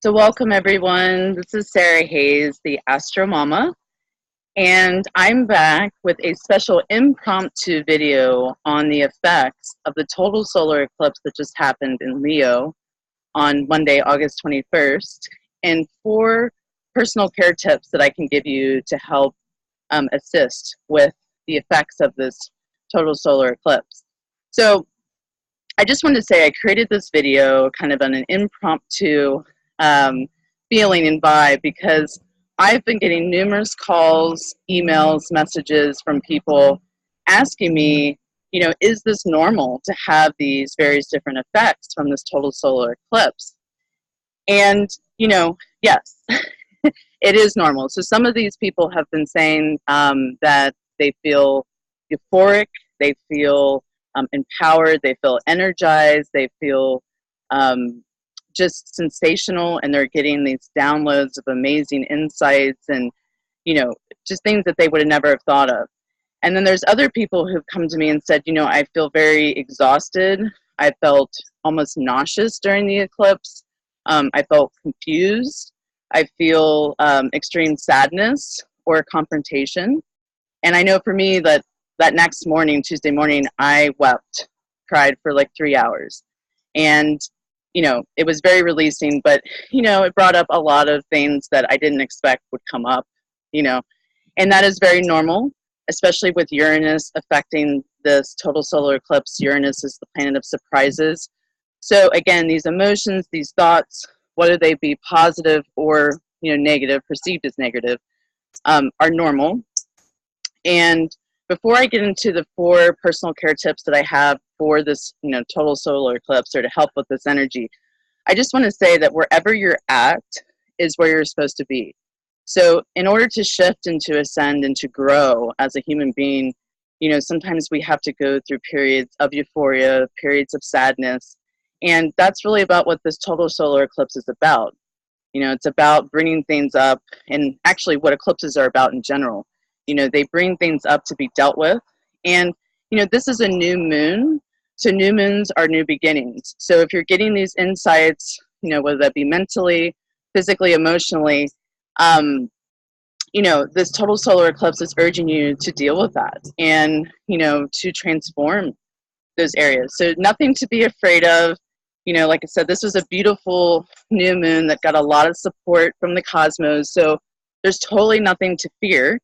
So welcome everyone. This is Sarah Hayes, the Astromomma, and I'm back with a special impromptu video on the effects of the total solar eclipse that just happened in Leo on Monday, August 21st, and 4 personal care tips that I can give you to help assist with the effects of this total solar eclipse. So I just wanted to say I created this video kind of on an impromptu feeling and vibe because I've been getting numerous calls, emails, messages from people asking me, is this normal to have these various different effects from this total solar eclipse? And, yes, it is normal. So some of these people have been saying that they feel euphoric, they feel empowered, they feel energized, they feel just sensational, and they're getting these downloads of amazing insights and just things that they would have never have thought of. And then there's other people who've come to me and said, I feel very exhausted. I felt almost nauseous during the eclipse. I felt confused. I feel extreme sadness or confrontation. And I know for me that next morning, Tuesday morning, I wept, cried for like 3 hours. And it was very releasing, but, it brought up a lot of things that I didn't expect would come up, and that is very normal, especially with Uranus affecting this total solar eclipse. Uranus is the planet of surprises. So again, these emotions, these thoughts, whether they be positive or, negative, perceived as negative, are normal. And before I get into the 4 personal care tips that I have for this, total solar eclipse or to help with this energy, I just want to say that wherever you're at is where you're supposed to be. So in order to shift and to ascend and to grow as a human being, sometimes we have to go through periods of euphoria, periods of sadness. And that's really about what this total solar eclipse is about. It's about bringing things up, and actually what eclipses are about in general. They bring things up to be dealt with. And, this is a new moon. So new moons are new beginnings. So if you're getting these insights, whether that be mentally, physically, emotionally, this total solar eclipse is urging you to deal with that and, to transform those areas. So nothing to be afraid of. Like I said, this was a beautiful new moon that got a lot of support from the cosmos. So there's totally nothing to fear.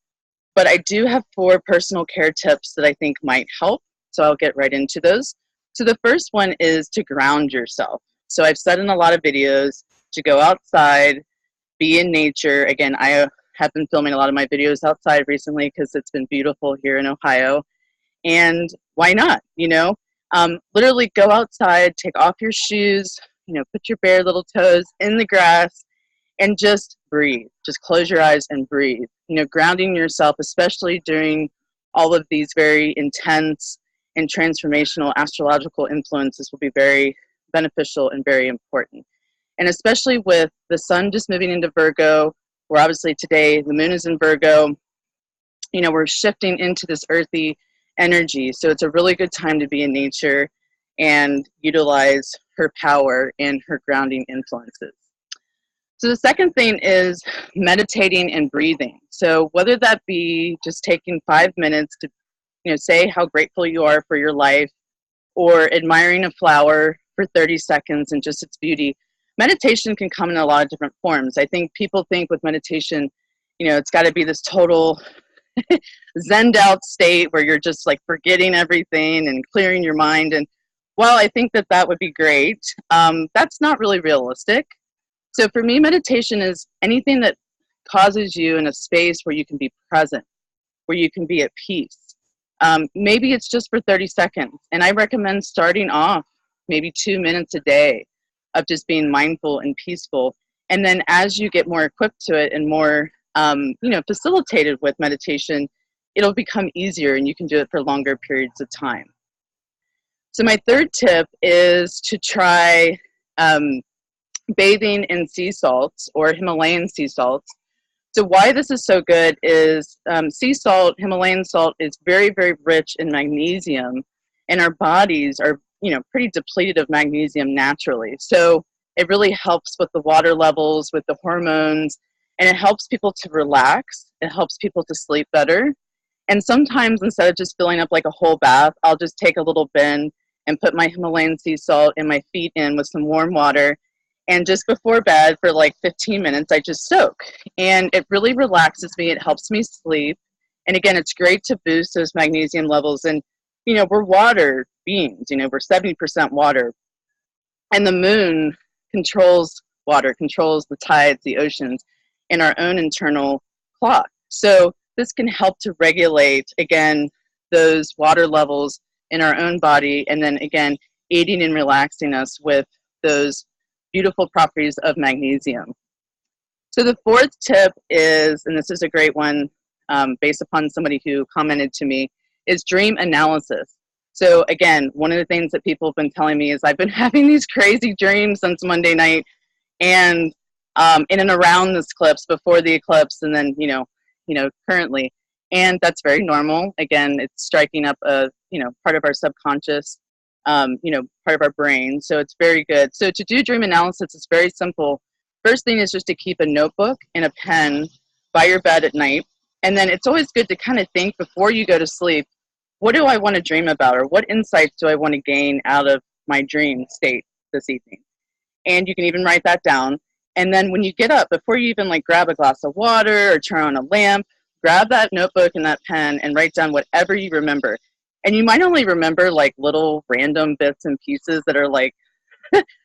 But I do have 4 personal care tips that I think might help. So I'll get right into those. So the first one is to ground yourself. So I've said in a lot of videos to go outside, be in nature. Again, I have been filming a lot of my videos outside recently because it's been beautiful here in Ohio. And why not? Literally go outside, take off your shoes, put your bare little toes in the grass and just breathe. Just close your eyes and breathe. Grounding yourself, especially during all of these very intense and transformational astrological influences, will be very beneficial and very important. And especially with the sun just moving into Virgo, where obviously today the moon is in Virgo, we're shifting into this earthy energy. So it's a really good time to be in nature and utilize her power and her grounding influences. So the second thing is meditating and breathing. So whether that be just taking 5 minutes to, say how grateful you are for your life, or admiring a flower for 30 seconds and just its beauty, meditation can come in a lot of different forms. I think people think with meditation, it's got to be this total zened out state where you're just like forgetting everything and clearing your mind. And while I think that would be great, that's not really realistic. So for me, meditation is anything that causes you in a space where you can be present, where you can be at peace. Maybe it's just for 30 seconds. And I recommend starting off maybe 2 minutes a day of just being mindful and peaceful. And then as you get more equipped to it and more, facilitated with meditation, it'll become easier and you can do it for longer periods of time. So my third tip is to try bathing in sea salts or Himalayan sea salts. So why this is so good is sea salt, Himalayan salt, is very, very rich in magnesium, and our bodies are, pretty depleted of magnesium naturally. So It really helps with the water levels, with the hormones, and it helps people to relax. It helps people to sleep better. And sometimes instead of just filling up like a whole bath, I'll just take a little bin and put my Himalayan sea salt and my feet in with some warm water. And just before bed for like 15 minutes, I just soak. And it really relaxes me. It helps me sleep. And again, it's great to boost those magnesium levels. And, you know, we're water beings, you know, we're 70% water. And the moon controls water, controls the tides, the oceans, and our own internal clock. So this can help to regulate, again, those water levels in our own body, and then again, aiding and relaxing us with those beautiful properties of magnesium. So the fourth tip is, and this is a great one based upon somebody who commented to me, is dream analysis. So again, one of the things that people have been telling me is I've been having these crazy dreams since Monday night, and in and around this eclipse, before the eclipse, and then currently, and that's very normal. Again, it's striking up a part of our subconscious, part of our brain. So it's very good. So to do dream analysis, it's very simple. First thing is just to keep a notebook and a pen by your bed at night, and then it's always good to kind of think before you go to sleep, what do I want to dream about, or what insights do I want to gain out of my dream state this evening? And you can even write that down. And then when you get up, before you even like grab a glass of water or turn on a lamp, grab that notebook and that pen and write down whatever you remember. And you might only remember like little random bits and pieces that are like,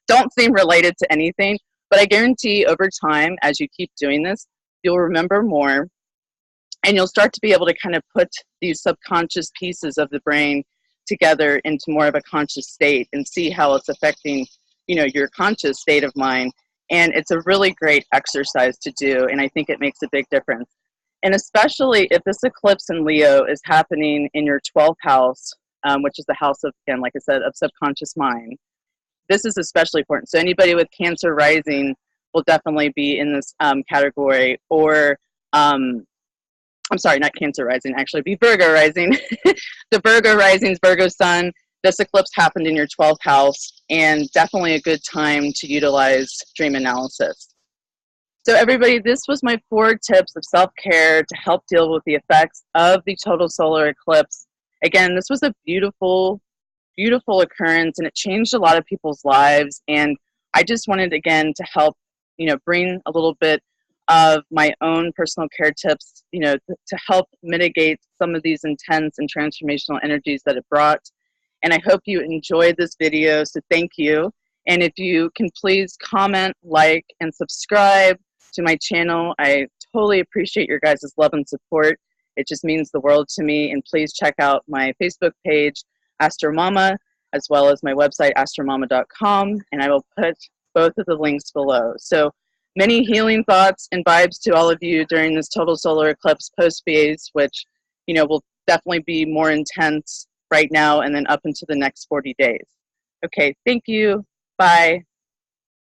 don't seem related to anything. But I guarantee over time, as you keep doing this, you'll remember more. And you'll start to be able to kind of put these subconscious pieces of the brain together into more of a conscious state and see how it's affecting, your conscious state of mind. And it's a really great exercise to do, and I think it makes a big difference. And especially if this eclipse in Leo is happening in your 12th house, which is the house of, again, like I said, of subconscious mind, this is especially important. So anybody with Cancer rising will definitely be in this category, or I'm sorry, not Cancer rising, actually be Virgo rising. The Virgo risings, Virgo sun, this eclipse happened in your 12th house, and definitely a good time to utilize dream analysis. So everybody, this was my 4 tips of self-care to help deal with the effects of the total solar eclipse. Again, this was a beautiful, beautiful occurrence, and it changed a lot of people's lives. And I just wanted, again, to help, bring a little bit of my own personal care tips, to help mitigate some of these intense and transformational energies that it brought. And I hope you enjoyed this video, so thank you. And if you can please comment, like, and subscribe to my channel, I totally appreciate your guys' love and support. It just means the world to me. And please check out my Facebook page, Astromomma, as well as my website, astromomma.com, and I will put both of the links below. So many healing thoughts and vibes to all of you during this total solar eclipse post-phase, which, will definitely be more intense right now and then up into the next 40 days. Okay, thank you. Bye.